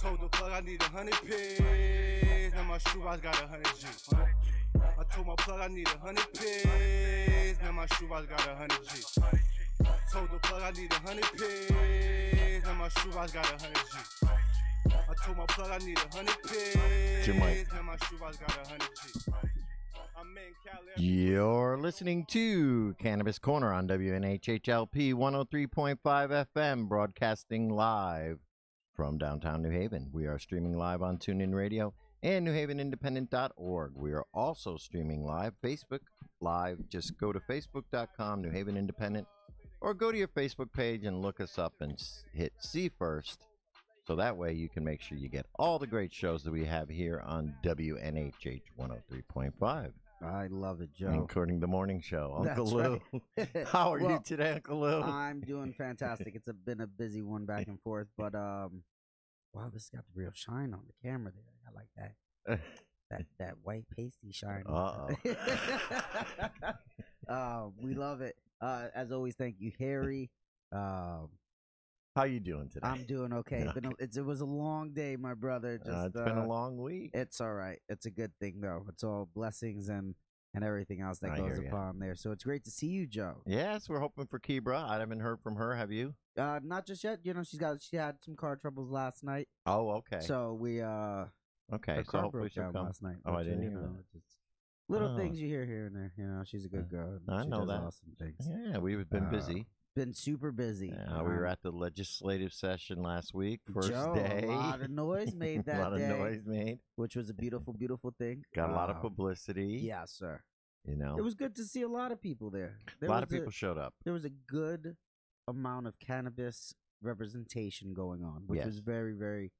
Told the plug I need 100 pigs. Now my shoebox got 100 G. I told my plug I need 100 pigs. Now my shoebox got 100 G. Told the plug I need 100 pigs. Now my shoebox got 100 G. I told my plug I need 100 pigs. Now my shoebox got 100 G. You're listening to Cannabis Corner on WNHHLP 103.5 FM, broadcasting live from downtown New Haven. We are streaming live on TuneIn Radio and NewHavenIndependent.org. We are also streaming live, Facebook Live. Just go to Facebook.com, New Haven Independent, or go to your Facebook page and look us up and hit see first. So that way you can make sure you get all the great shows that we have here on WNHH 103.5. I love it, Joe. Including the morning show. Uncle That's Lou. right. How are you today, Uncle Lou? I'm doing fantastic. It's been a busy one back and forth, but wow, this got the real shine on the camera there. I like that. that white pasty shine. We love it. As always, thank you, Harry. How you doing today? I'm doing okay. It was a long day, my brother. It's been a long week. It's all right. It's a good thing, though. It's all blessings and everything else that goes upon there. So it's great to see you, Joe. Yes, we're hoping for Kebra. I haven't heard from her. Have you? Not just yet. You know, she had some car troubles last night. Oh, okay. So we okay. So hopefully she'll come last night. Oh, I didn't even know. Just little things you hear here and there. You know, she's a good girl. I know that. Awesome things. Yeah, we've been busy. Been super busy. We were at the legislative session last week, first Joe, day. A lot of noise made that day. A lot of noise made. Which was a beautiful, beautiful thing. Got a lot of publicity. Yes, sir. You know. It was good to see a lot of people there. A lot of people showed up. There was a good amount of cannabis representation going on, which was very, very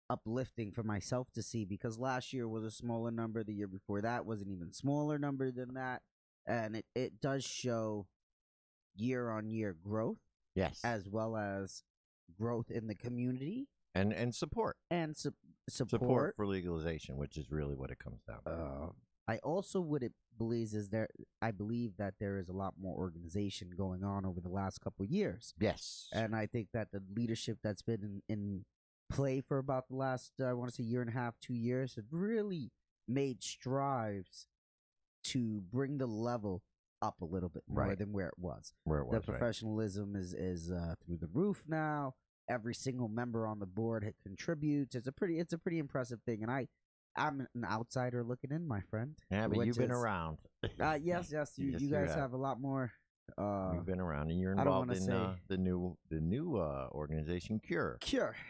uplifting for myself to see, because last year was a smaller number. The year before that was an even smaller number than that. And it does show year-on-year growth, yes, as well as growth in the community and support support for legalization, which is really what it comes down to. I also I believe that there is a lot more organization going on over the last couple of years. Yes, and I think that the leadership that's been in play for about the last I want to say year and a half, 2 years, have really made strides to bring the level up a little bit more than where it was. The professionalism is through the roof now. Every single member on the board contributes. It's a pretty impressive thing, and I'm an outsider looking in, my friend. Yeah, but you've been around. Yes. You guys have a lot more. You've been around, and you're involved in the new organization, Cure.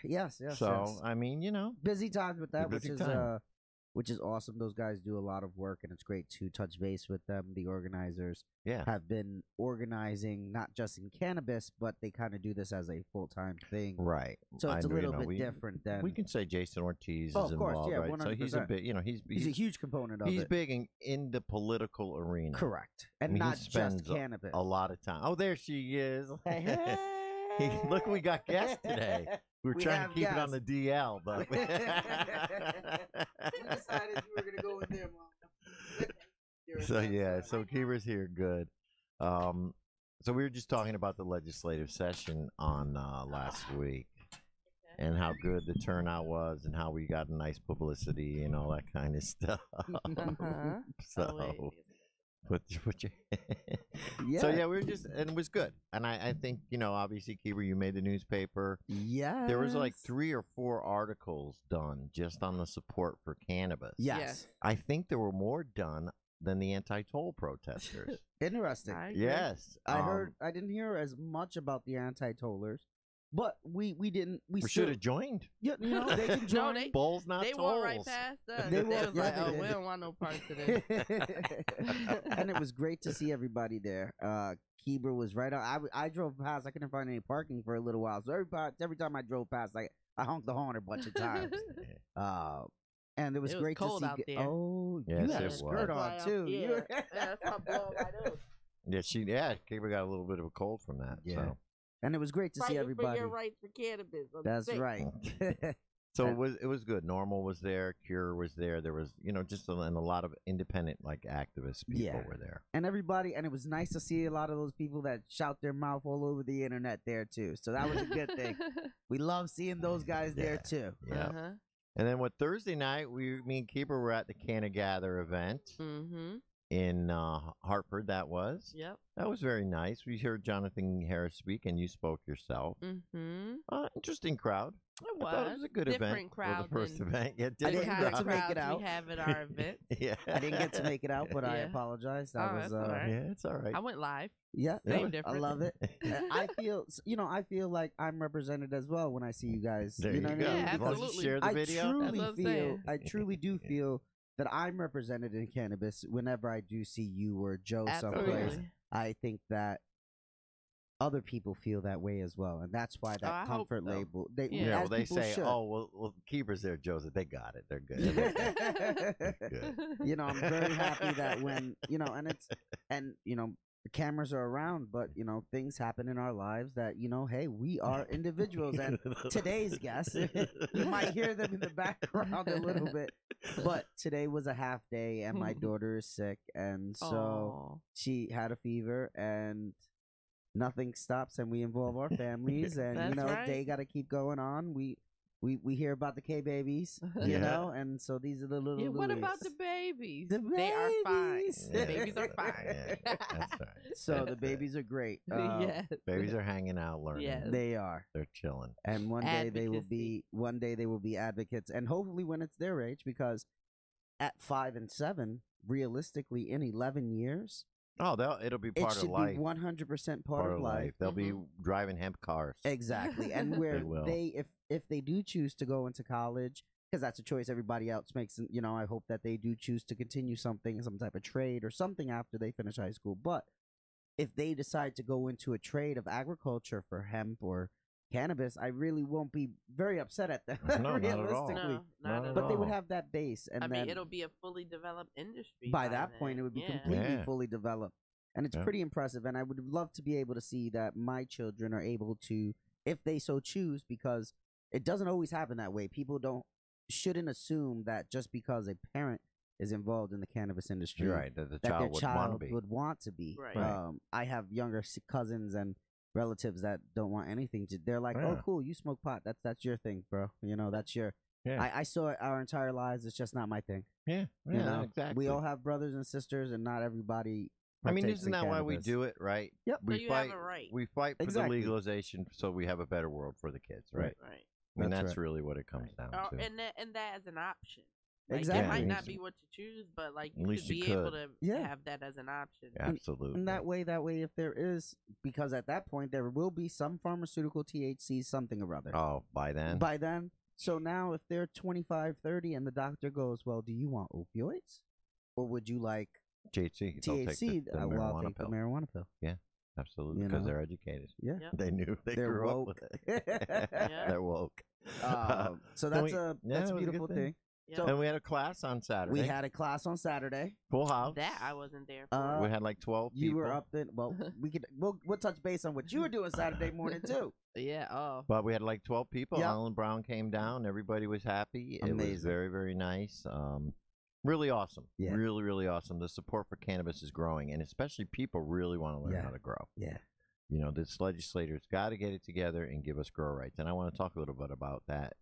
Yes. So I mean, you know, busy times with that, which is awesome. Those guys do a lot of work, and it's great to touch base with them. The organizers have been organizing not just in cannabis, but they kind of do this as a full-time thing. Right. So it's a little bit different than... We can say Jason Ortiz is involved, right? 100%. So he's a big, he's a huge component of it. He's big in the political arena. Correct. And not just cannabis. A lot of time. Oh, there she is. Hey. Look, we got guests today. We were trying to keep it on the DL, but we decided you were going to go in there, Mom. So Kebra's here. Good. So we were just talking about the legislative session on last week, and how good the turnout was, and how we got nice publicity and all that kind of stuff. So. Put your So we were just, and it was good. And I think, obviously, Kebra, you made the newspaper. Yeah. There was like 3 or 4 articles done just on the support for cannabis. Yes. I think there were more done than the anti-toll protesters. Interesting. Yes. I didn't hear as much about the anti-tollers. But we didn't. We should have joined. Yeah, they can join. Bowls, not they tolls. walked right past us. They was like, "Oh, we don't want no parts of this." And it was great to see everybody there. Kebra was right on. I drove past. I couldn't find any parking for a little while. So every time I drove past, I honked the horn a bunch of times. And it was great cold to see. Out there. Oh, yes, you had a skirt on too. Yeah, that's my blow right up. Kebra got a little bit of a cold from that. Yeah. So. And it was great to see everybody. For your rights for cannabis. That's right. So it was good. Normal was there, Cure was there. There was just and a lot of independent activist people were there. And everybody, and it was nice to see a lot of those people that shout their mouth all over the internet there too. So that was a good thing. We love seeing those guys there too. Yeah. And then Thursday night, me and Kebra were at the Canna Gather event in Hartford. That was. Yep. That was very nice. We heard Jonathan Harris speak, and you spoke yourself. Interesting crowd. It was. I thought it was a good event for the first event. Yeah, different crowd to make it out. We have at our event. I didn't get to make it out, but I apologize. That was all right. Yeah, it's all right. I went live. Yeah, same difference. I love it. I feel like I'm represented as well when I see you guys. There you know you what go. I mean? Absolutely. Share the video. I truly do feel that I'm represented in cannabis whenever I do see you or Joe someplace. I think that other people feel that way as well, and that's why that comfort label. They say, should. "Oh, well, Keeper's there, Joseph. They got it. They're good." Good. I'm very happy that when the cameras are around, but things happen in our lives that hey, we are individuals, and today's guests, you might hear them in the background a little bit, but today was a half day, and my daughter is sick, and so she had a fever, and nothing stops, and we involve our families, and they got to keep going on. We hear about the K babies, and so these are the little. Yeah, what about the babies? They are fine. The babies are fine. That's right. So the babies are great. Yes. Babies are hanging out, learning. Yes. They are. They're chilling. And one day they will be advocates, and hopefully when it's their age, because at 5 and 7, realistically, in 11 years. Oh, it'll be part of life. It should be 100% part of life. They'll be driving hemp cars. Exactly. And where if they do choose to go into college, because that's a choice everybody else makes, I hope that they do choose to continue some type of trade or something after they finish high school. But if they decide to go into a trade of agriculture for hemp or cannabis, I really won't be very upset at them. No, realistically. No, not at but all. they would have that base, and I mean, it'll be a fully developed industry. By that point, it would be completely fully developed, and it's pretty impressive. And I would love to be able to see that my children are able to, if they so choose, because it doesn't always happen that way. People shouldn't assume that just because a parent is involved in the cannabis industry, that their child would want to be. Right. I have younger cousins and relatives that don't want anything to. They're like, "Oh, cool, you smoke pot. That's your thing, bro. That's your." Yeah. I saw it our entire lives. It's just not my thing. Yeah. Exactly. We all have brothers and sisters, and not everybody. I mean, isn't that why we do it, right? Yep. We have a right. We fight for the legalization, so we have a better world for the kids, right? Right. And that's really what it comes down to. And that as an option. Exactly. It might not be what you choose, but you should be able to have that as an option. Absolutely. And that way, if there is, because at that point there will be some pharmaceutical THC, something or other. Oh, by then. So now, if they're 25, 30, and the doctor goes, "Well, do you want opioids, or would you like THC? THC? The I'll take the marijuana pill." Yeah. Absolutely, because they're educated. Yeah, they knew they grew woke. up with it. They're woke. So that's a beautiful thing. Yep. So, and we had a class on Saturday. We had a class on Saturday. Full house. That I wasn't there for. We had 12 people. You were up there. Well, we'll touch base on what you were doing Saturday morning too. Yeah. Oh. But we had 12 people. Yep. Alan Brown came down. Everybody was happy. Amazing. It was very, very nice. Really awesome. Yeah. Really, really awesome. The support for cannabis is growing, and especially people really want to learn how to grow. Yeah. This legislator's got to get it together and give us grow rights. And I want to talk a little bit about that.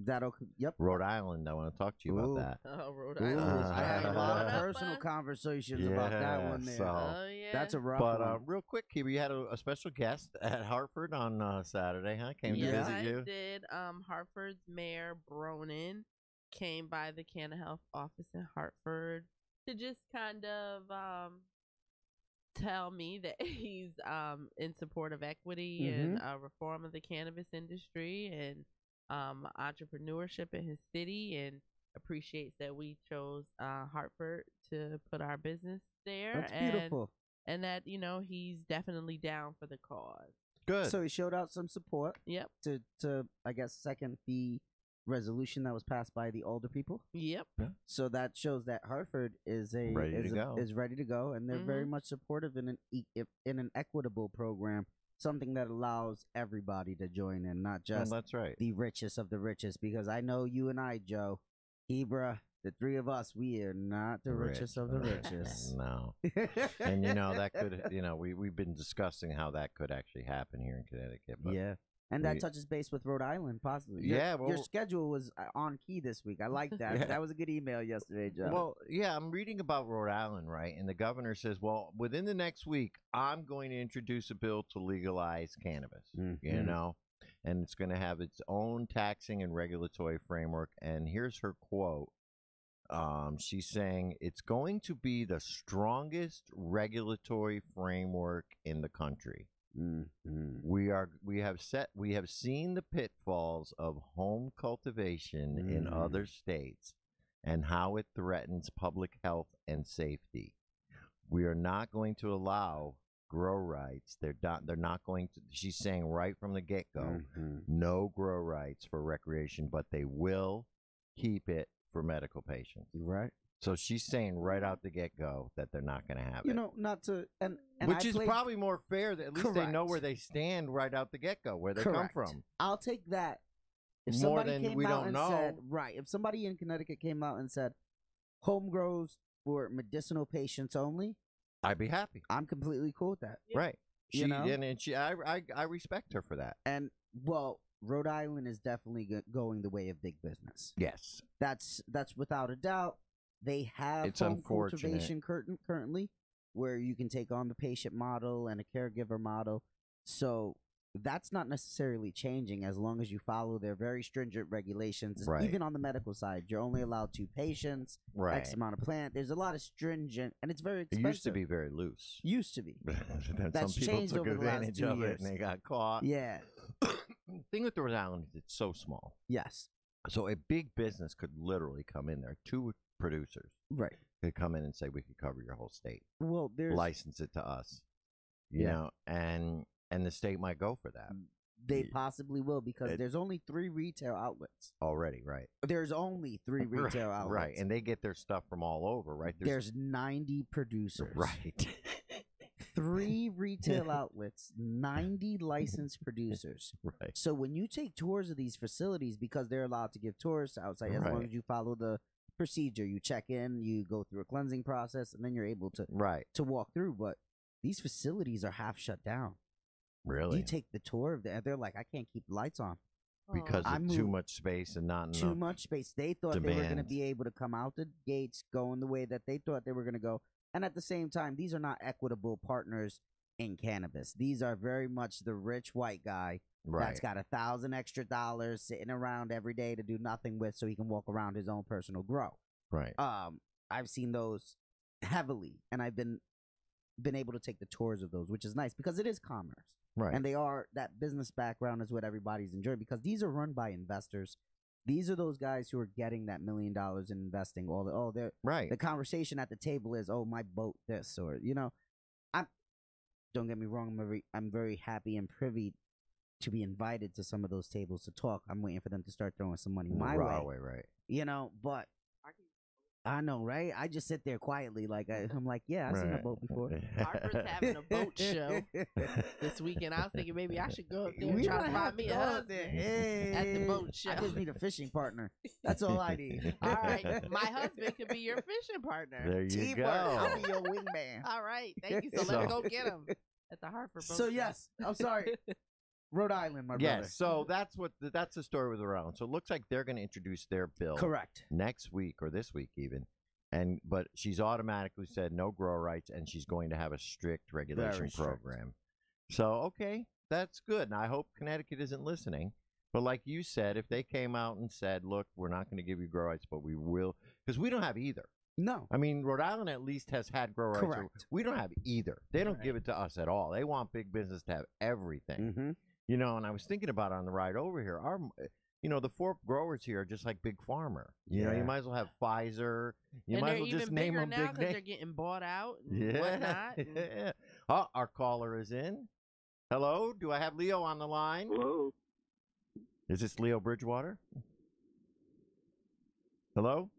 Yep. Rhode Island, I want to talk to you about that. Oh, Rhode Island. I had a lot of personal conversations about that one there. That's a rough one. But real quick, Kebra, you had a special guest at Hartford on Saturday, huh? Came to visit you. I did. Hartford's Mayor Bronin came by the Canna Health office in Hartford to just kind of tell me that he's in support of equity and reform of the cannabis industry and entrepreneurship in his city, and appreciates that we chose Hartford to put our business there. That's beautiful. And that, he's definitely down for the cause. Good. So he showed out some support. Yep. To I guess second the resolution that was passed by the older people. Yep. Yeah. So that shows that Hartford is ready to go, and they're very much supportive in an equitable program, something that allows everybody to join in, not Well, just that's right. the richest of the richest. Because I know you and I, Joe, Kebra, the three of us, we are not the richest of the richest. No. And that could we've been discussing how that could actually happen here in Connecticut. But Yeah. And that touches base with Rhode Island, possibly. Your schedule was on key this week. I like that. Yeah. That was a good email yesterday, Joe. Well, yeah, I'm reading about Rhode Island, right? And the governor says, well, within the next week, I'm going to introduce a bill to legalize cannabis, and it's going to have its own taxing and regulatory framework. And here's her quote. She's saying it's going to be the strongest regulatory framework in the country. We have seen the pitfalls of home cultivation in other states and how it threatens public health and safety. We are not going to allow grow rights. They're not going to. She's saying right from the get-go, no grow rights for recreation, but they will keep it for medical patients. Right. So she's saying right out the get-go that they're not going to have it. Not to and which is probably more fair. That at least they know where they stand right out the get-go, where they come from. I'll take that. If More somebody than came we out don't and know. said, right, if somebody in Connecticut came out and said, home grows for medicinal patients only, I'd be happy. I'm completely cool with that. Yeah. Right. I respect her for that. And well, Rhode Island is definitely going the way of big business. Yes. That's without a doubt. They have It's home unfortunate. cultivation currently, where you can take on the patient model and a caregiver model. So that's not necessarily changing as long as you follow their very stringent regulations. Right. Even on the medical side, you're only allowed 2 patients, Right. X amount of plant. There's a lot of stringent, and it's very expensive. It used to be very loose. Used to be. Then That's some people changed took over the last advantage 2 of it years. and they got caught. Yeah. The thing with the Rhode Island is it's so small. Yes. So a big business could literally come in there. 2 producers Right. could come in and say, we could cover your whole state. Well, there's License it to us. You know, and the state might go for that. They possibly will because there's only 3 retail outlets. Already, right. There's only 3 retail outlets. Right, and they get their stuff from all over, right? There's 90 producers. Right. 3 retail outlets, 90 licensed producers. Right. So when you take tours of these facilities, because they're allowed to give tours to outside, as long as you follow the procedure, you check in, you go through a cleansing process, and then you're able to walk through. But these facilities are half shut down. Really? You take the tour of they're like, I can't keep the lights on. Because of too much space and not enough. Too much space. They thought they were going to demand. be able to come out the gates going the way that they thought they were going to go. And at the same time, these are not equitable partners in cannabis. These are very much the rich white guy that's got $1,000 extra dollars sitting around every day to do nothing with so he can walk around his own personal grow. Right. I've seen those heavily, and I've been able to take the tours of those, which is nice because it is commerce. Right. And that business background is what everybody's enjoying because these are run by investors. These are those guys who are getting that $1 million in investing. The conversation at the table is, oh, my boat this, or, don't get me wrong, I'm very happy and privy to be invited to some of those tables to talk. I'm waiting for them to start throwing some money my way. Right. But I know, right? I just sit there quietly, like I'm like, yeah, I've seen a boat before. Harper's having a boat show this weekend. I was thinking maybe I should go up there and try to find me a husband at the boat show. I just need a fishing partner. That's all I need. All right, my husband could be your fishing partner. There you Teamwork. go. I'll be your wingman. All right, thank you. So let's go get him at the Harper boat So show. yes, I'm sorry. Rhode Island, my brother. Yes, so that's the story with Rhode Island. So it looks like they're going to introduce their bill Correct. next week or this week even. But she's automatically said no grow rights, and she's going to have a strict regulation Very strict. program. So, okay, that's good. And I hope Connecticut isn't listening. But like you said, if they came out and said, look, we're not going to give you grow rights, but we will, because we don't have either. No. I mean, Rhode Island at least has had grow rights. Correct. We don't have either. They don't give it to us at all. They want big business to have everything. Mm-hmm. And I was thinking about it on the ride over here. The 4 growers here are just like Big Pharma. You might as well have Pfizer. You might as well just name them now big because names. they're getting bought out and whatnot. Yeah. Oh, our caller is in. Hello, do I have Leo on the line? Hello. Is this Leo Bridgewater? Hello?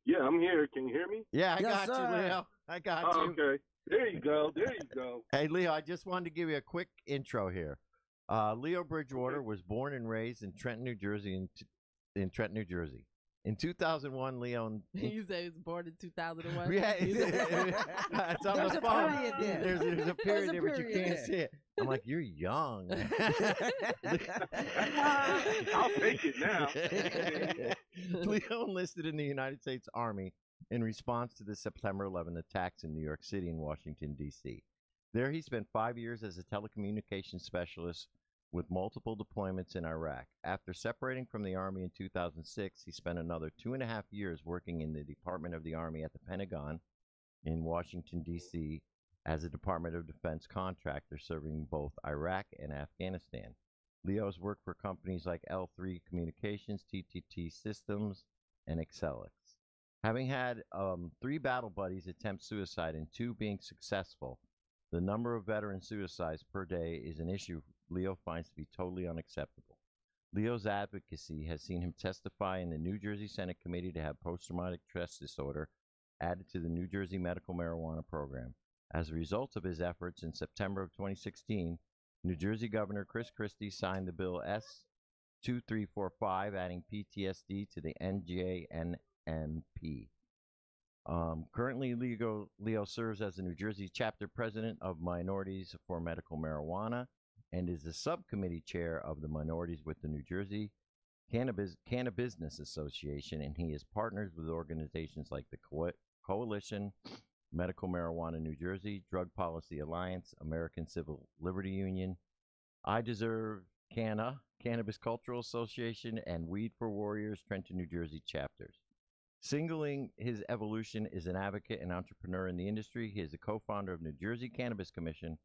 Yeah, I'm here. Can you hear me? Yeah, I Yes, got sir. you, Leo. I got you. Okay. There you go. There you go. Hey, Leo, I just wanted to give you a quick intro here. Leo Bridgewater was born and raised in Trenton, New Jersey. In Trenton, New Jersey. In 2001, Leo. You say he was born in 2001. Yeah, it's on There's the a phone. period there. There's a period there, but you period can't there. see it. I'm like, you're young. I'll take it now. Leo enlisted in the United States Army in response to the September 11 attacks in New York City and Washington, D.C. There he spent 5 years as a telecommunications specialist with multiple deployments in Iraq. After separating from the Army in 2006, he spent another 2.5 years working in the Department of the Army at the Pentagon in Washington, D.C. as a Department of Defense contractor serving both Iraq and Afghanistan. Leo's worked for companies like L3 Communications, TTT Systems, and Excelix. Having had 3 battle buddies attempt suicide and 2 being successful, the number of veteran suicides per day is an issue Leo finds to be totally unacceptable. Leo's advocacy has seen him testify in the New Jersey Senate Committee to have post-traumatic stress disorder added to the New Jersey medical marijuana program. As a result of his efforts, in September of 2016, New Jersey Governor Chris Christie signed the bill S-2345, adding PTSD to the NJNMP. Currently, Leo serves as the New Jersey chapter president of Minorities for Medical Marijuana and is the subcommittee chair of the Minorities with the New Jersey Cannabis Association, and he is partners with organizations like the Coalition Medical Marijuana New Jersey, Drug Policy Alliance, American Civil Liberty Union, I Deserve Cannabis Cultural Association, and Weed for Warriors Trenton, New Jersey chapters. Singling his evolution is an advocate and entrepreneur in the industry. He is the co-founder of New Jersey Cannabis Commission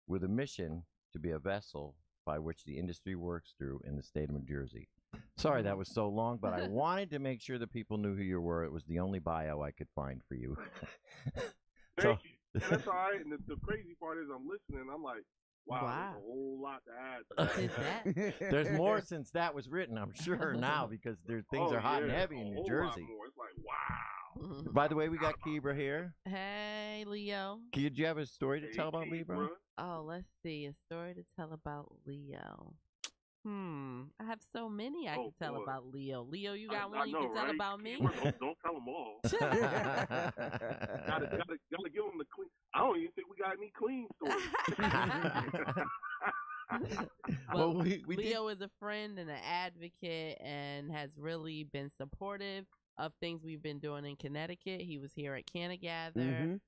with a mission to be a vessel by which the industry works through in the state of New Jersey. Sorry that was so long, but I wanted to make sure that people knew who you were. It was the only bio I could find for you. Thank you. That's all right. And the crazy part is I'm listening. I'm like, wow, Wow. there's a whole lot to add to Is that. that? There's more since that was written, I'm sure, now, because things are hot and heavy in a New whole Jersey. lot more. It's like, wow. By the way, we got Kebra here. Hey, Leo. Did you have a story to Hey, tell about me, bro? bruh. Oh, let's see. A story to tell about Leo. I have so many I Oh, can tell boy. about Leo. Leo, you got I one you know, can tell right? about me? Don't tell them all. Gotta give them the clean. I don't even think we got any clean stories. Well, we did. Leo is a friend and an advocate and has really been supportive of things we've been doing in Connecticut. He was here at Cannagather.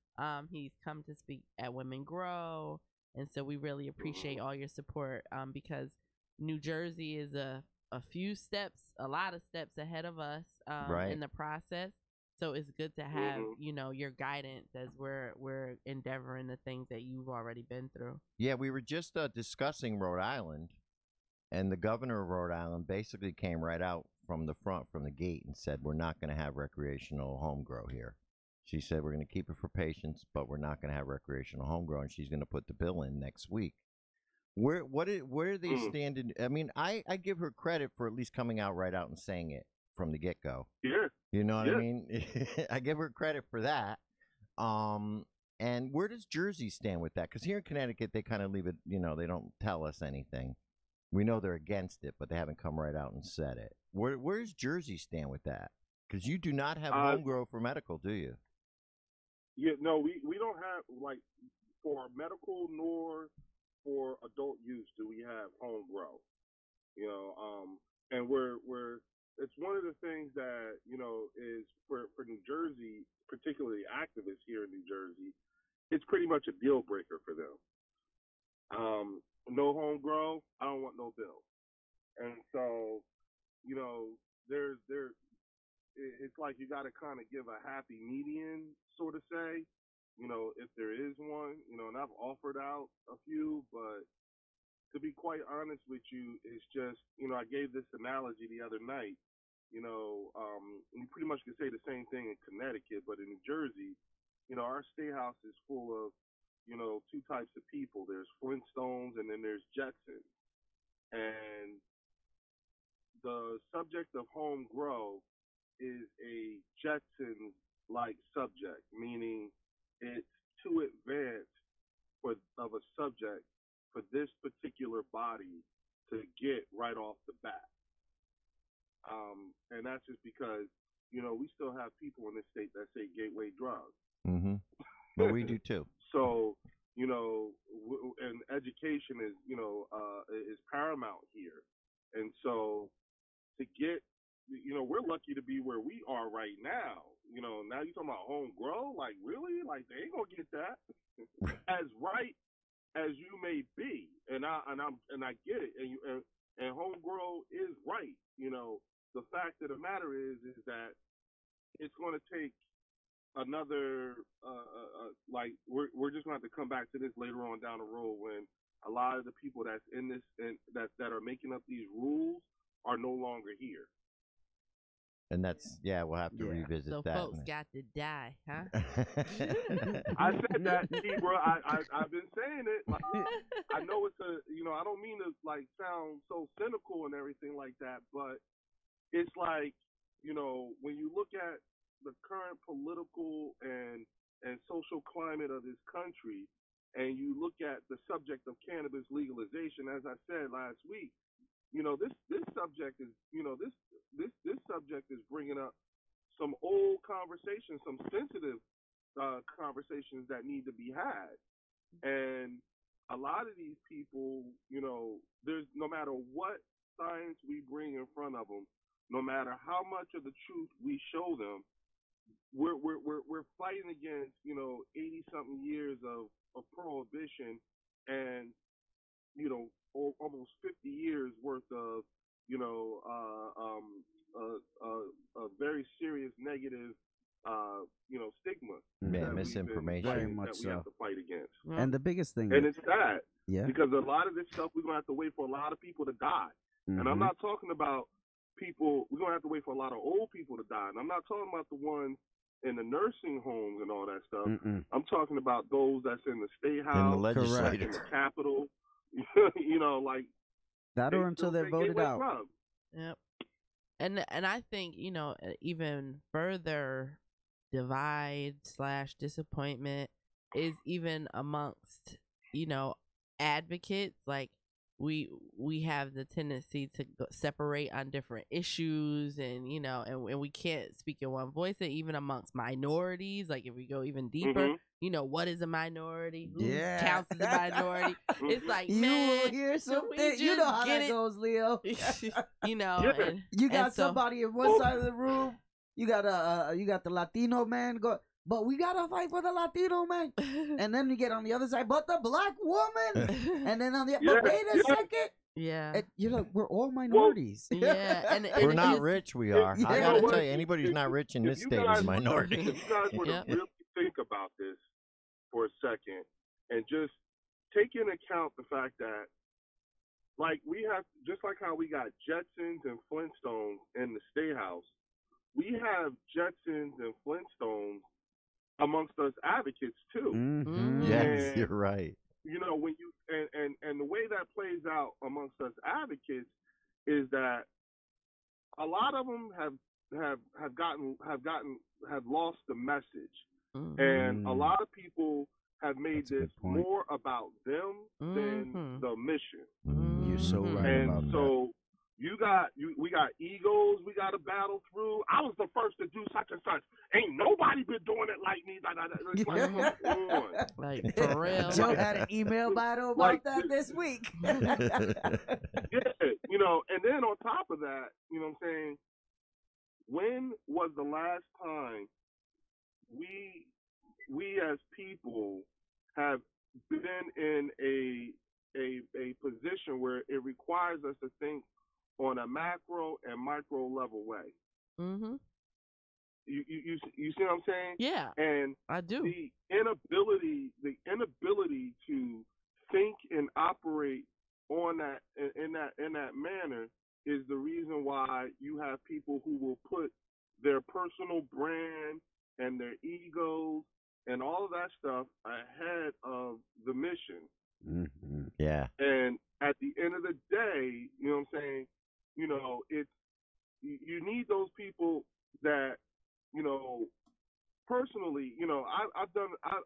He's come to speak at Women Grow. And so we really appreciate all your support because New Jersey is a lot of steps ahead of us Right. in the process. So it's good to have, your guidance as we're endeavoring the things that you've already been through. Yeah, we were just discussing Rhode Island, and the governor of Rhode Island basically came right out from the front, from the gate, and said, we're not going to have recreational home grow here. She said, we're going to keep it for patients, but we're not going to have recreational home grow, and she's going to put the bill in next week. Where do they stand in? I mean, I give her credit for at least coming out right out and saying it from the get-go. Yeah. You know what I mean? I give her credit for that. And where does Jersey stand with that? Because here in Connecticut, they kind of leave it, they don't tell us anything. We know they're against it, but they haven't come right out and said it. Where does Jersey stand with that? Because you do not have home grow for medical, do you? Yeah, no, we don't have, like, for medical nor for adult use do we have home grow. And we're it's one of the things that, is for New Jersey, particularly activists here in New Jersey, it's pretty much a deal breaker for them. No home grow, I don't want no bill. And so, it's like you got to kind of give a happy median, sort of say, if there is one, and I've offered out a few, but to be quite honest with you, it's just, I gave this analogy the other night, you pretty much could say the same thing in Connecticut, but in New Jersey, our state house is full of, two types of people. There's Flintstones and then there's Jetsons. And the subject of home grow is a Jetson-like subject, meaning it's too advanced of a subject for this particular body to get right off the bat. And that's just because, we still have people in this state that say gateway drugs. Mm-hmm. Well, we do too. So, and education is paramount here. And so to get, we're lucky to be where we are right now. Now you're talking about homegrown? Like, really? Like, they ain't gonna get that. As right as you may be, and I get it, and homegrown is right. The fact of the matter is that it's going to take another like we're just going to have to come back to this later on down the road when a lot of the people that's in this and that are making up these rules are no longer here. And that's we'll have to revisit so that. So folks got to die, huh? I said that, Kebra. I've been saying it. Like, I know it's I don't mean to like sound so cynical and everything like that, but it's like, when you look at the current political and social climate of this country, and you look at the subject of cannabis legalization, as I said last week, this subject is, this subject is bringing up some old conversations, some sensitive conversations that need to be had. And a lot of these people, there's no matter what science we bring in front of them, no matter how much of the truth we show them, we're fighting against 80-something years of prohibition and almost 50 years worth of a very serious negative stigma. Misinformation. Very much that we have to fight against. And the biggest thing, and it's sad, because a lot of this stuff we're gonna have to wait for a lot of people to die. And I'm not talking about people. We're gonna have to wait for a lot of old people to die. And I'm not talking about the ones in the nursing homes and all that stuff. I'm talking about those that's in the state house, in the legislature, in the Capitol. Like that, or until they're voted out. Yep. And I think even further divide / disappointment is even amongst advocates. Like we have the tendency to separate on different issues, and and we can't speak in one voice. And even amongst minorities, like if we go even deeper, what is a minority? Who counts as a minority? It's like, man, will hear something. You know how that goes, Leo. And you got somebody in one side of the room. You got the Latino man go. But we gotta fight for the Latino man, and then you get on the other side. But the black woman, and then on the but wait a second, you're like, we're all minorities. And we're not rich. We are. I gotta tell you, anybody who's not rich in this state is a minority. If you guys were to really think about this for a second, and just take into account the fact that, like, we have, just like how we got Jetsons and Flintstones in the State House, we have Jetsons and Flintstones amongst us advocates too. Yes, you're right. When you and the way that plays out amongst us advocates is that a lot of them have lost the message, and a lot of people have made this more about them than the mission. You're so right and about so that. We got egos we got to battle through. I was the first to do such and such. Ain't nobody been doing it like me. Like, for real. Joe had an email battle about that this week. And then on top of that, what I'm saying, when was the last time we as people have been in a position where it requires us to think on a macro and micro level way? You see what I'm saying? Yeah, and I do. The inability to think and operate on that in that manner is the reason why you have people who will put their personal brand and their egos and all of that stuff ahead of the mission. Yeah. And at the end of the day, you know what I'm saying? It's you need those people that personally,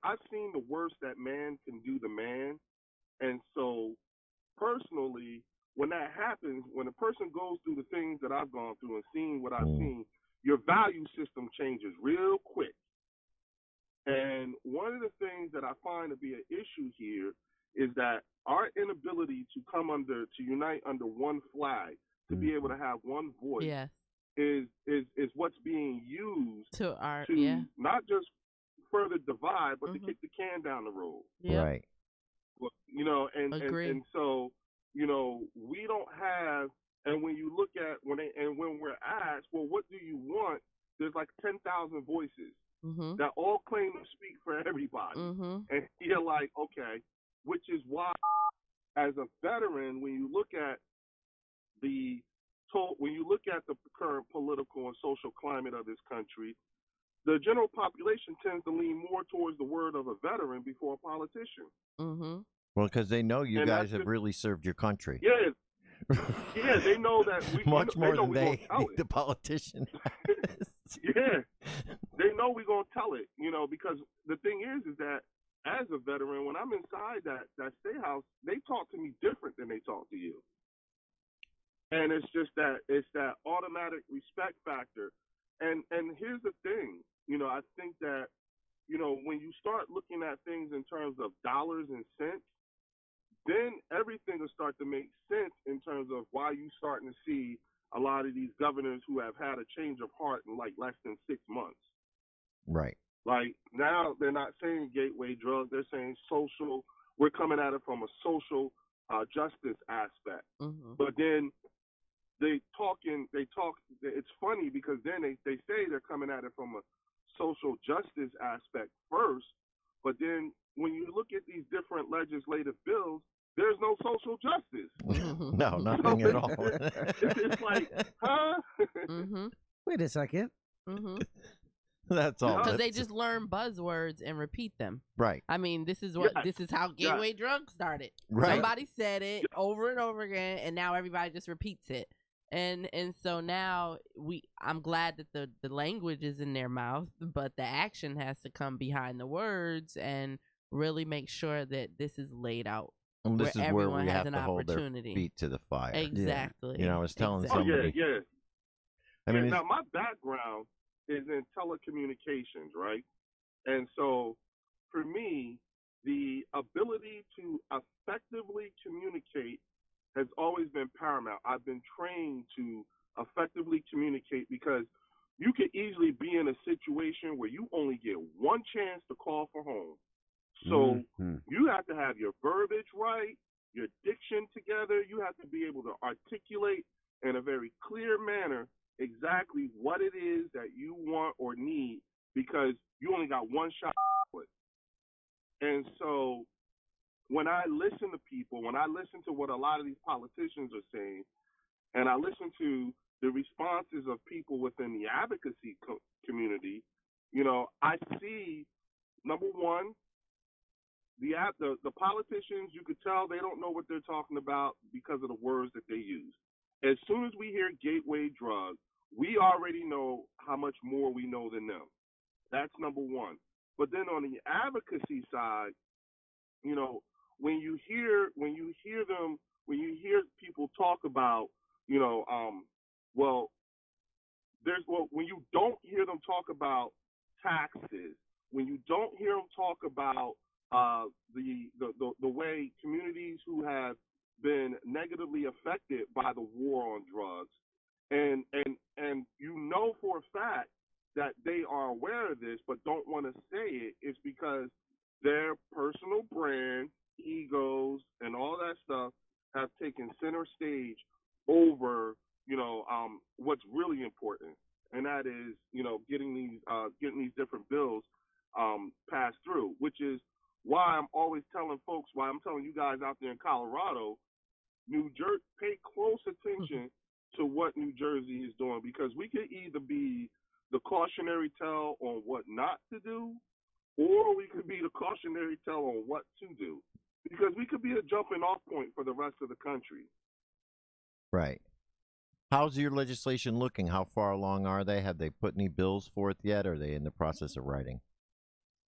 I've seen the worst that man can do to man, and so personally, when that happens, when a person goes through the things that I've gone through and seen what I've seen, your value system changes real quick. And one of the things that I find to be an issue here is that our inability to unite under one flag, to be able to have one voice, Yes. is what's being used To not just further divide, but to kick the can down the road. Yep. Right. Agree. And so, we don't have. And when you look at when we're asked, well, what do you want? There's like 10,000 voices that all claim to speak for everybody, and you're like, okay, which is why, as a veteran, when you look at the current political and social climate of this country, the general population tends to lean more towards the word of a veteran before a politician. Well, because they know you guys have really served your country. Yeah. Yeah, they know that much more than they the politician. Yeah, they know we're gonna tell it, because the thing is that as a veteran, when I'm inside that state house, they talk to me different than they talk to you, and it's that automatic respect factor. And here's the thing, I think that when you start looking at things in terms of dollars and cents, then everything will start to make sense in terms of why you starting to see a lot of these governors who have had a change of heart in like less than 6 months. Right. Like now they're not saying gateway drug, they're saying social. We're coming at it from a social justice aspect. But then they talk. It's funny because then they say they're coming at it from a social justice aspect first, but then when you look at these different legislative bills, there's no social justice. No, nothing at all. It's like, huh? Wait a second. That's all. Because they just learn buzzwords and repeat them. Right. I mean, this is how gateway drugs started. Right. Somebody said it over and over again, and now everybody just repeats it. And so now I'm glad that the language is in their mouth, but the action has to come behind the words and really make sure that this is laid out. And this where is where everyone we has have an to hold their opportunity. feet to the fire. Exactly. I was telling Exactly. somebody. I mean, now my background is in telecommunications, right? And so for me, the ability to effectively communicate has always been paramount. I've been trained to effectively communicate because you could easily be in a situation where you only get one chance to call for home. So you have to have your verbiage right, your diction together. You have to be able to articulate in a very clear manner exactly what it is that you want or need because you only got one shot at it. And so when I listen to people, when I listen to what a lot of these politicians are saying, and I listen to the responses of people within the advocacy community, I see, number one, the politicians, you could tell they don't know what they're talking about because of the words that they use. As soon as we hear gateway drug, we already know how much more we know than them. That's number one. But then on the advocacy side, when you hear people talk about, when you don't hear them talk about taxes, when you don't hear them talk about the way communities who have been negatively affected by the war on drugs, and for a fact that they are aware of this but don't want to say it, it's because their personal brand, egos, and all that stuff have taken center stage over what's really important, and that is getting these different bills passed through, which is why I'm always telling folks, why I'm telling you guys out there in Colorado, New Jersey, pay close attention to what New Jersey is doing, because we could either be the cautionary tale on what not to do, or we could be the cautionary tale on what to do, because we could be a jumping off point for the rest of the country. Right. How's your legislation looking? How far along are they? Have they put any bills forth yet? Or are they in the process of writing?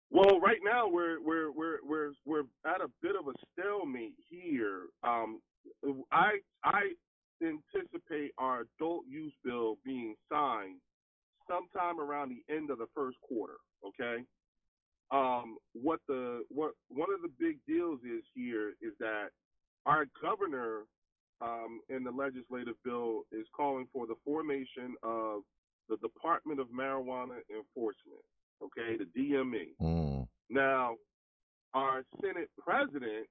Well, right now we're at a bit of a stalemate here. I anticipate our adult use bill being signed sometime around the end of the first quarter. Okay. One of the big deals is here is that our governor in the legislative bill is calling for the formation of the Department of Marijuana Enforcement. Okay, the DME. Mm. Now, our Senate president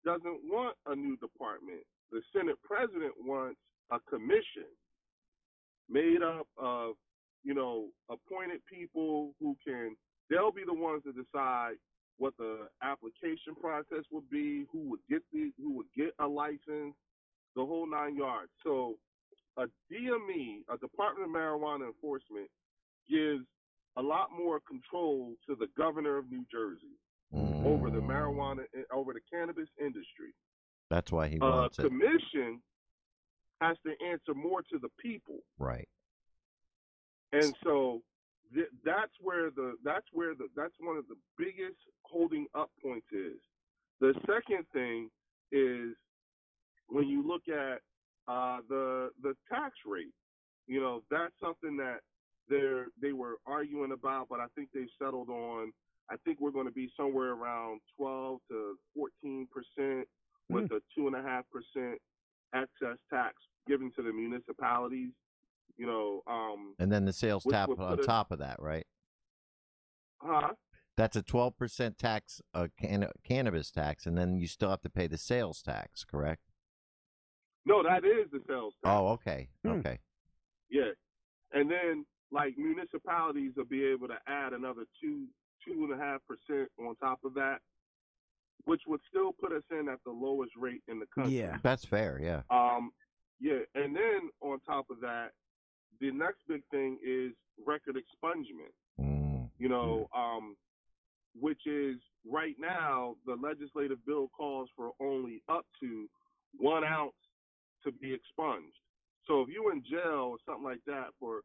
doesn't want a new department. The Senate president wants a commission made up of, appointed people who they'll be the ones to decide what the application process would be, who would get a license, the whole 9 yards. So a DME, a Department of Marijuana Enforcement, gives a lot more control to the governor of New Jersey over the cannabis industry. That's why he wants it. Commission has to answer more to the people. Right. And so that's one of the biggest holding up points is. The second thing is when you look at the tax rate. That's something that they were arguing about, but I think they've settled on. I think we're going to be somewhere around 12 to 14% with a 2.5% excess tax given to the municipalities. And then the sales tax on top of that, right? Huh? That's a 12% tax, cannabis tax, and then you still have to pay the sales tax, correct? No, that is the sales tax. Oh, okay. Okay. Yeah. And then, like, municipalities will be able to add another 2.5% on top of that, which would still put us in at the lowest rate in the country. Yeah. That's fair, yeah. Yeah. And then on top of that, the next big thing is record expungement. Which is right now the legislative bill calls for only up to 1 ounce to be expunged. So if you're in jail or something like that for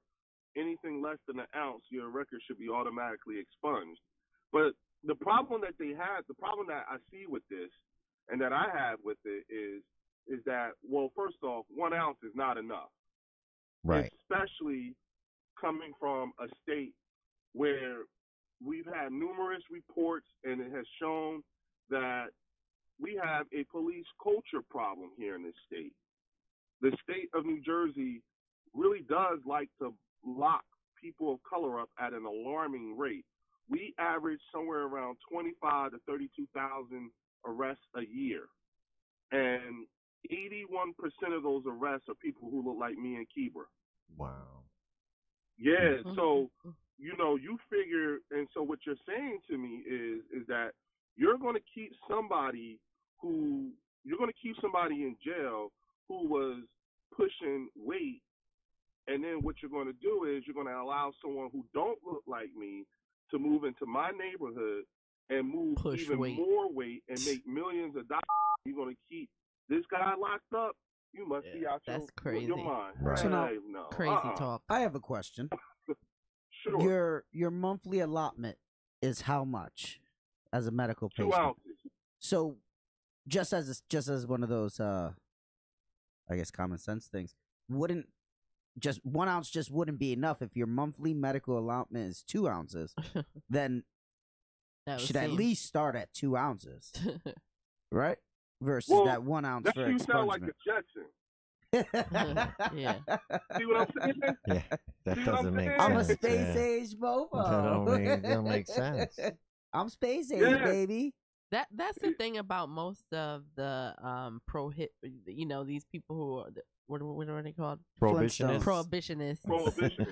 anything less than an ounce, your record should be automatically expunged. But the problem that the problem that I see with this and that I have with it is that, well, first off, 1 ounce is not enough. Right. Especially coming from a state where we've had numerous reports and it has shown that we have a police culture problem here in this state. The state of New Jersey really does like to lock people of color up at an alarming rate. We average somewhere around 25 to 32,000 arrests a year. And 81% of those arrests are people who look like me and Kebra. Wow. Yeah, so, you figure, and so what you're saying to me is that you're going to keep somebody in jail who was pushing weight, and then what you're going to do is you're going to allow someone who don't look like me to move into my neighborhood and Push even weight. more weight and make millions of dollars. You're going to keep this guy locked up. You must be out that's your crazy. mind. Right. So now, no. Crazy talk. I have a question. Sure. Your monthly allotment is how much as a medical 2 patient? ounces. So just as one of those I guess common sense things, wouldn't just 1 ounce just wouldn't be enough if your monthly medical allotment is 2 ounces, then should at least start at 2 ounces, right? Versus that 1 ounce that for you sound like expungement. a Jetson. Yeah. See what I'm saying? Yeah, that See what doesn't I'm make saying? sense. I'm a space yeah. age mofo. That don't make sense. I'm space age, Yeah. baby. That's the thing about most of the these people who are what are they called? Prohibitionists. Flintstones. Prohibition.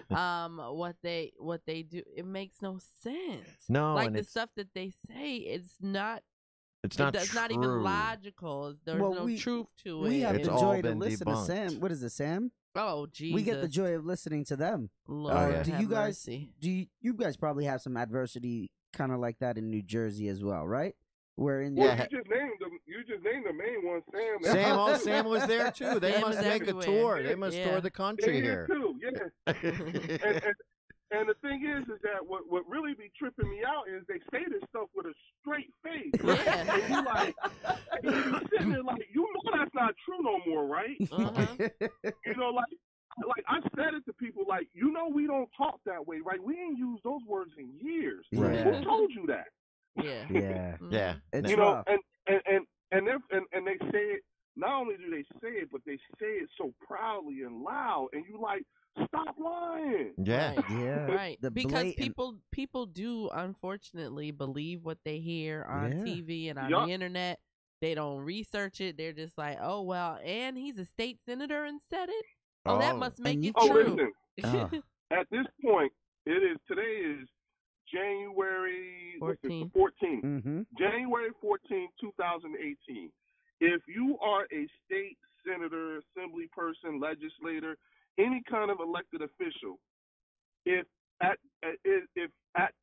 What they do, it makes no sense. No, like and the it's stuff that they say, it's not true. not even logical. There's Well, no truth to it. We have It's the all joy to been listen debunked. to Sam. What is it, Sam? Oh, Jesus. We get the joy of listening to them. Lord, yeah. Do have you guys? mercy. You guys probably have some adversity kind of like that in New Jersey as well, right? We're in. Well, Yeah. you just named the main one, Sam. Sam was there too. They Sam must is make a everywhere. tour. They must Yeah. tour the country They here. too, yeah. And the thing is that what really be tripping me out is they say this stuff with a straight face. Right? Yeah. And you like, and you be sitting there like, you know that's not true no more, right? You know, like I said it to people, like, you know we don't talk that way, right? We ain't used those words in years. Right. Who told you that? Yeah. Yeah. Yeah. It's You know, rough. and they say it. Not only do they say it, but they say it so proudly and loud, and you like, stop lying. Yeah. Right. Yeah. Right. The Because blatant- people do unfortunately believe what they hear on Yeah. TV and on Yup. the internet. They don't research it. They're just like, oh well, and he's a state senator and said it. Oh, that must make And it you Oh, true. listen. Oh. At this point, today is January 14th. 14th. Mm-hmm. January 14th, 2018. If you are a state senator, assembly person, legislator, any kind of elected official, if at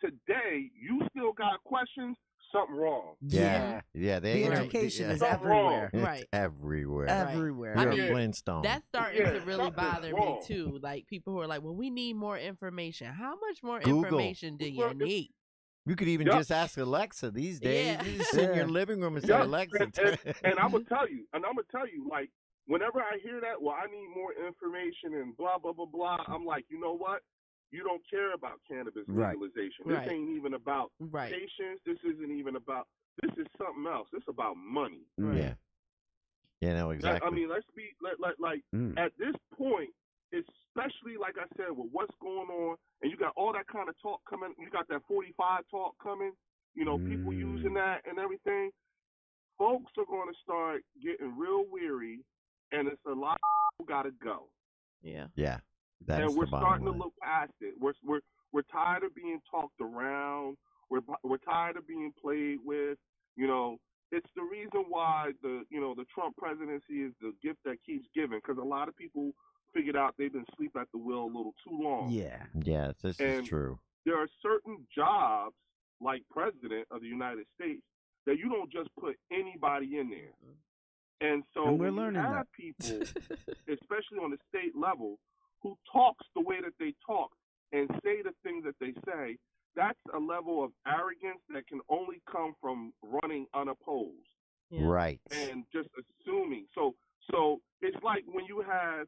today you still got questions, something wrong. Yeah. Yeah. The They education is Something wrong. everywhere. It's Right. everywhere. Everywhere. I You're mean, a Flintstone. That's starting Yeah, to really something's bother me wrong. too. Like people who are like, well, we need more information. How much more Google. information do you need? You could even Yup. just ask Alexa these days. Yeah. You just sit in your Yeah. living room and say, Yeah, Alexa. and I'm gonna tell you, like, whenever I hear that, well, I need more information and blah blah blah blah. I'm like, you know what? You don't care about cannabis Right. legalization. Right. This ain't even about Right. patients. This isn't even about. This is something else. It's about money. Mm. Yeah. Yeah, no, exactly. I mean, let's be like Mm. at this point, especially like I said, with what's going on, and you got all that kind of talk coming. You got that 45 talk coming. You know, people using that and everything. Folks are going to start getting real weary, and it's a lot of people got to go. Yeah. Yeah. That's And we're the bottom starting line. to look past it. We're tired of being talked around. We're tired of being played with. You know, it's the reason why the Trump presidency is the gift that keeps giving, because a lot of people figured out they've been asleep at the wheel a little too long. Yeah. Yes, this is And true. There are certain jobs, like President of the United States, that you don't just put anybody in there. And so And we're when you learning have that. people, especially on the state level, who talks the way that they talk and say the things that they say, that's a level of arrogance that can only come from running unopposed Yeah. Right. and just assuming. So it's like when you have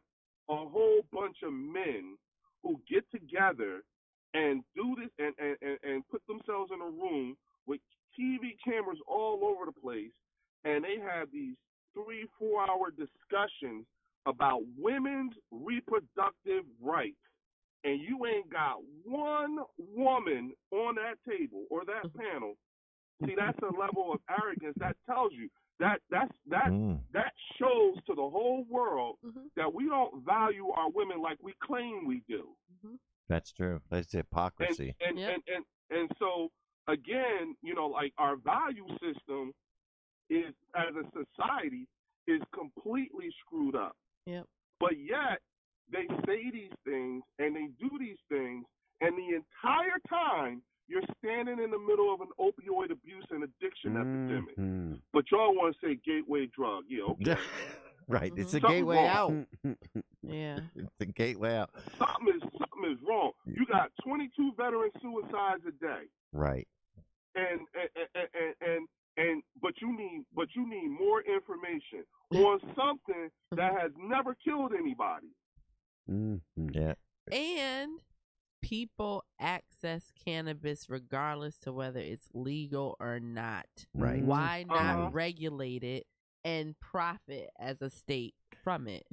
a whole bunch of men who get together and do this and put themselves in a room with TV cameras all over the place, and they have these 3-4 hour discussions about women's reproductive rights, and you ain't got one woman on that table or that panel. See, that's a level of arrogance that tells you that shows to the whole world Mhm. that we don't value our women like we claim we do. That's true. That's hypocrisy. Yep. And so again, you know, like our value system is, as a society, is completely screwed up. Yep. But yet they say these things and they do these things, and the entire time you're standing in the middle of an opioid abuse and addiction epidemic. Mhm. But y'all want to say gateway drug. Yeah, okay. Right. It's the Something's gateway wrong. out. Yeah. It's the gateway out. Something is wrong. You got 22 veteran suicides a day. Right. But you need more information on something that has never killed anybody. Mhm. Yeah. And people access cannabis regardless to whether it's legal or not. Right. Why not Uh-huh. regulate it and profit as a state from it?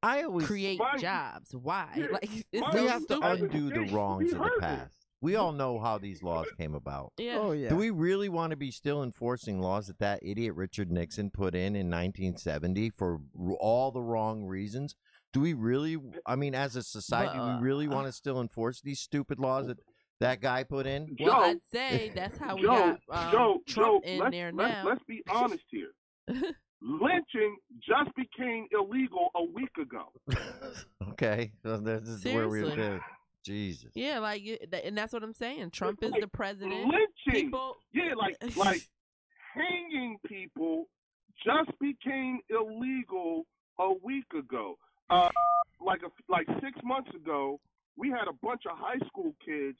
I always Create Mind you- jobs. Why? Yeah, Like it's mind we so you, have to stupid. undo the We wrongs of the heard it. past. We all know how these laws came about. Yeah. Oh yeah. Do we really want to be still enforcing laws that idiot Richard Nixon put in 1970 for all the wrong reasons? Do we really? I mean, as a society, do we really want to still enforce these stupid laws that guy put in? Well, Joe, I'd say that's how we Joe, got Trump in let's, there let's, now. let's be honest here. Lynching just became illegal a week ago. Okay, so this is where we're Seriously. at. Jesus. Yeah, like, and that's what I'm saying. Trump is Like, the president. Lynching. People, Yeah, like hanging people just became illegal a week ago. Like 6 months ago, we had a bunch of high school kids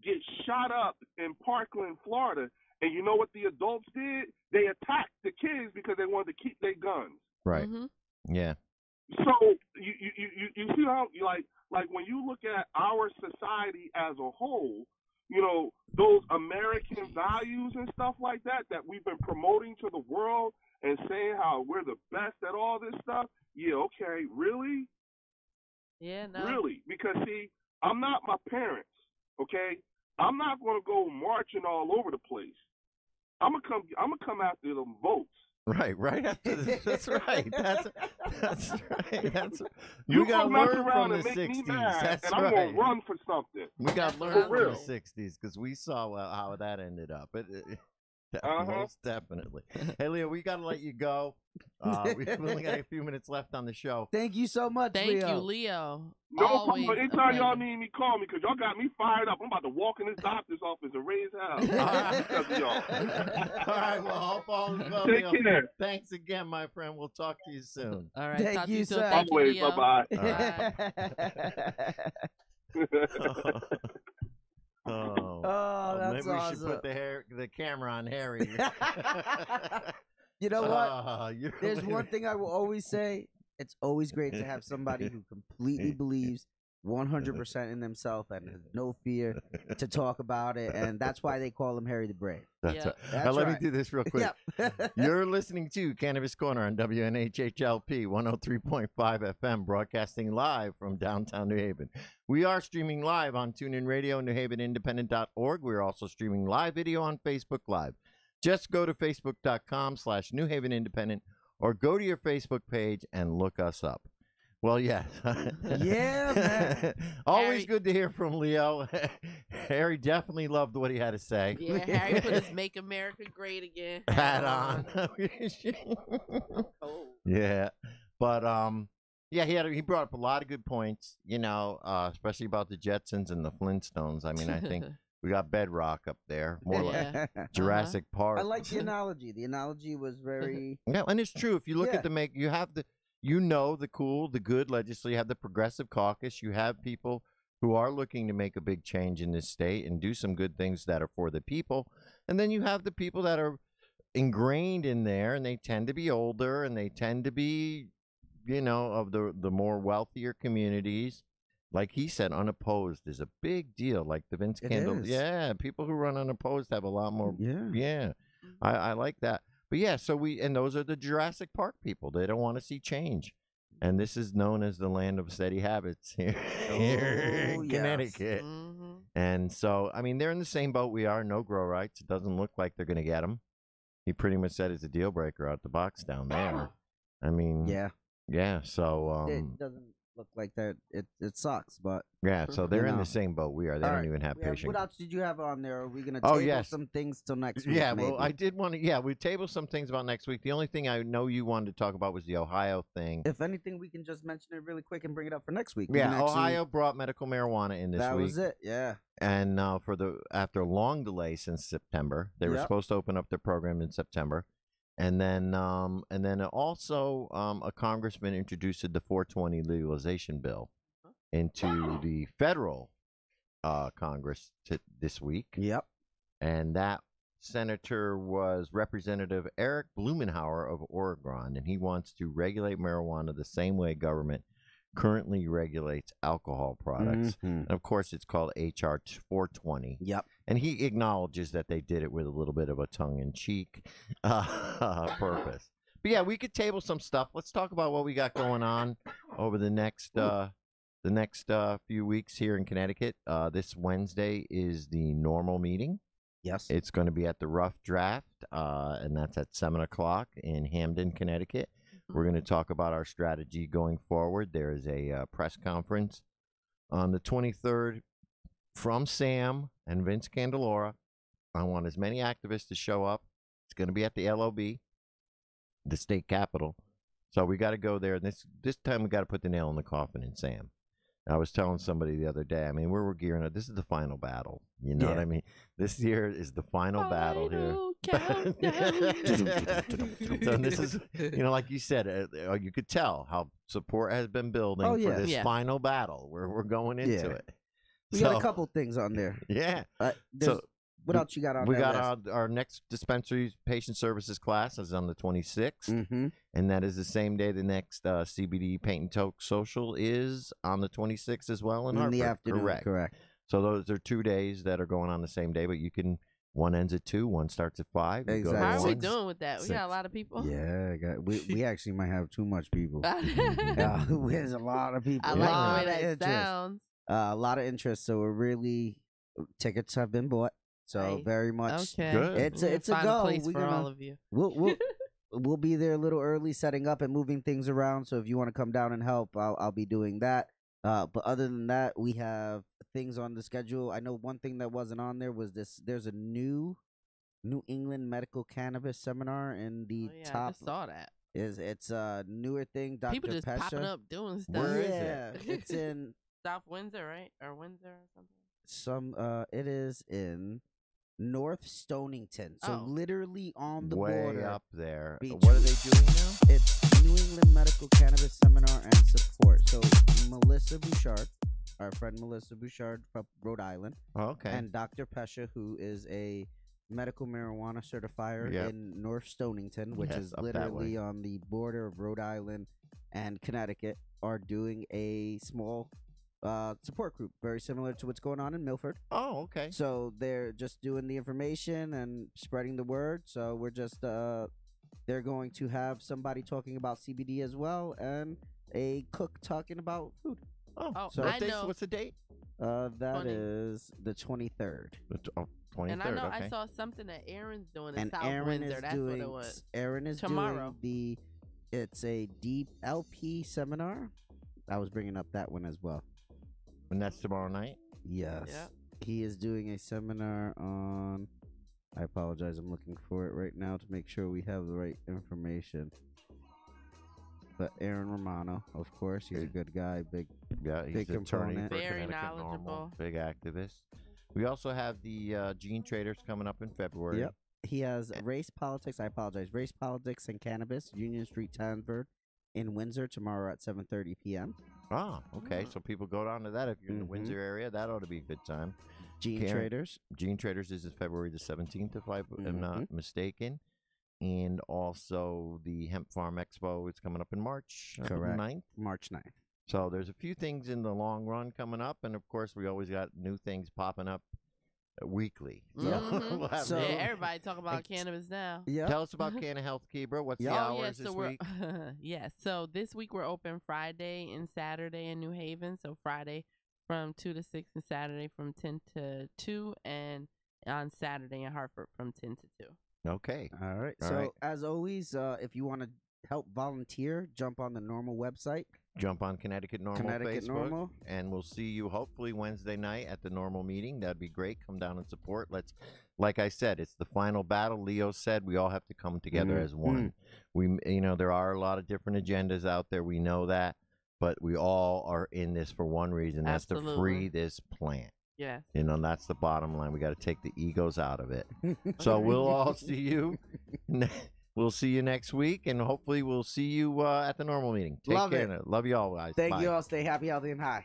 get shot up in Parkland, Florida. And you know what the adults did? They attacked the kids because they wanted to keep their guns. Right. Yeah. So you see how like when you look at our society as a whole, you know, those American values and stuff like that we've been promoting to the world and saying how we're the best at all this stuff. Yeah, okay, really? Yeah, no. Really? Because see, I'm not my parents, okay? I'm not gonna go marching all over the place. I'm gonna come after them votes. Right after this. That's right. That's right. You we got to mess learn around from and the make me 60s. mad, That's and right. I'm gonna run for something. We got to For learn from real. the 60s because we saw how that ended up. Uh-huh. Most definitely. Hey, Leo, we got to let you go. We've only got a few minutes left on the show. Thank you so much, Thank Leo. you, Leo. No Always problem. a Anytime y'all pleasure. need me, call me because y'all got me fired up. I'm about to walk in this doctor's office and raise hell because of y'all. All right, well, hope all is well, Take Leo. care. Thanks again, my friend. We'll talk to you soon. All right. Thank talk to you, you soon. sir. Thank you, Always. Leo. Bye-bye. That's maybe we should put awesome. the camera on Harry. You know what? You're There's one thing I will always say. It's always great to have somebody who completely believes 100% in themselves and has no fear to talk about it. And that's why they call him Harry the Brave. That's Yeah. right. That's Now, let me right. do this real quick. Yep. You're listening to Cannabis Corner on WNHHLP 103.5 FM, broadcasting live from downtown New Haven. We are streaming live on TuneIn Radio, NewHavenIndependent.org. We're also streaming live video on Facebook Live. Just go to Facebook.com/New Haven Independent or go to your Facebook page and look us up. Well, yeah. Yeah, man. Always Harry- good to hear from Leo. Harry definitely loved what he had to say. Yeah, Harry put his "Make America Great Again" Hat on. Yeah. But yeah, he brought up a lot of good points, you know, especially about the Jetsons and the Flintstones. I mean, I think we got Bedrock up there, more like Yeah. Jurassic Park. I like the analogy. The analogy was very. Yeah, and it's true. If you look Yeah. at you have the cool, the good legislature, you have the progressive caucus, you have people who are looking to make a big change in this state and do some good things that are for the people. And then you have the people that are ingrained in there, and they tend to be older, and they tend to be, you know, of the more wealthier communities. Like he said, unopposed is a big deal. Like the Vince It Kendall. is. Yeah, people who run unopposed have a lot more. Yeah. Yeah, I like that. But yeah, and those are the Jurassic Park people. They don't want to see change. And this is known as the land of steady habits here, Oh, in yes. Connecticut. Mm-hmm. And so, I mean, they're in the same boat we are. No grow rights. It doesn't look like they're going to get them. He pretty much said it's a deal breaker out the box down there. I mean, Yeah. yeah. So, It doesn't look like that. It sucks, but. yeah. So they're in know. the same boat we are. They All don't right. even have patient. What else did you have on there? Are we gonna Oh, table yes. some things till next week? Yeah, maybe? well, I did want to. Yeah, we tabled some things about next week. The only thing I know you wanted to talk about was the Ohio thing. If anything, we can just mention it really quick and bring it up for next week. Yeah, Ohio brought medical marijuana in this That week. was it. Yeah. And after a long delay since September, they were Yep. supposed to open up their program in September, and then also a congressman introduced the 420 legalization bill into the federal Congress this week, Yep. and that senator was Representative Eric Blumenauer of Oregon, and he wants to regulate marijuana the same way government currently regulates alcohol products. Mhm. And of course, it's called HR 420. Yep. And he acknowledges that they did it with a little bit of a tongue-in-cheek purpose. But yeah, we could table some stuff. Let's talk about what we got going on over the next few weeks here in Connecticut. This Wednesday is the normal meeting. Yes. It's going to be at the Rough Draft, and that's at 7 o'clock in Hamden, Connecticut. We're going to talk about our strategy going forward. There is a press conference on the 23rd from Sam and Vince Candelora. I want as many activists to show up. It's going to be at the LOB, the state capitol. So we got to go there. This time we got to put the nail in the coffin in Sam. I was telling somebody the other day, I mean, we're gearing up. This is the final battle. You know what I mean? This year is the final battle here. So this is, like you said, you could tell how support has been building for this final battle where we're going into it. We got a couple things on there. Yeah. So what else you got on we that got list? our next dispensary patient services class is on the 26th, and that is the same day the next CBD Paint and Toke social is on the 26th as well in Hartford. The afternoon. Correct. So those are 2 days that are going on the same day, but you can. One ends at 2, one starts at 5. Exactly. How are we doing with that? We got a lot of people. Yeah, we actually might have too much people. There's a lot of people. I like the way that sounds. A lot of interest. So we're really tickets have been bought. So very much good. It's a go. We're for all of you. We'll be there a little early, setting up and moving things around. So if you want to come down and help, I'll be doing that. But other than that, we have things on the schedule. I know one thing that wasn't on there was this. There's a New England medical cannabis seminar in the top. I just saw that. It's a newer thing. Dr. People just Pesha. popping up doing stuff. Where is it? It's in South Windsor, right? Or Windsor or something. It is in North Stonington. So literally on the way border. up there. Between- What are they doing now? It's New England Medical Cannabis Seminar and Support. So Melissa Bouchard, our friend Melissa Bouchard from Rhode Island. Oh, okay. And Dr. Pesha, who is a medical marijuana certifier in North Stonington, which is literally on the border of Rhode Island and Connecticut, are doing a small support group, very similar to what's going on in Milford. Oh, okay. So they're just doing the information and spreading the word. So we're just they're going to have somebody talking about CBD as well, and a cook talking about food. Oh, so I know. What's the date? That is the 23rd. 23rd. And I know okay. I saw something that Aaron's doing in And South Aaron Windsor. is That's doing. what it was. Aaron is Tomorrow. doing it's a deep LP seminar. I was bringing up that one as well. And that's tomorrow night? Yes. Yep. He is doing a seminar on. I apologize. I'm looking for it right now to make sure we have the right information. But Aaron Romano, of course, he's a good guy. He's big an attorney for Very Connecticut knowledgeable. Normal, big activist. We also have the Gene Traders coming up in February. Yep. He has race politics. I apologize. Race politics and cannabis, Union Street, Tanford, in Windsor tomorrow at 7:30 p.m. Ah, okay. So people go down to that if you're in the Windsor area. That ought to be a good time. Gene Traders. Gene Traders is February the 17th, if I am not mistaken. And also the Hemp Farm Expo is coming up in March. Correct. 9th. March 9th. So there's a few things in the long run coming up. And, of course, we always got new things popping up weekly. So, we'll have everybody talk about cannabis now. Yeah. Tell us about Canna Health, Kebra. What's the hours this week? So this week we're open Friday and Saturday in New Haven. So Friday from 2 to 6 and Saturday from 10 to 2 and on Saturday in Hartford from 10 to 2. Okay. All right. As always, if you want to help volunteer, jump on the Normal website. Jump on Connecticut Normal Facebook, Normal. And we'll see you hopefully Wednesday night at the Normal meeting. That'd be great. Come down and support. Like I said, it's the final battle. Leo said we all have to come together as one. There are a lot of different agendas out there. We know that, but we all are in this for one reason. That's to free this plant. Yeah. That's the bottom line. We got to take the egos out of it. So we'll all see you. We'll see you next week, and hopefully we'll see you at the Normal meeting. Take care. It. Love you all, guys. Thank you all. Stay happy, healthy, and high.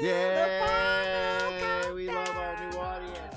Yeah! We love our new audience.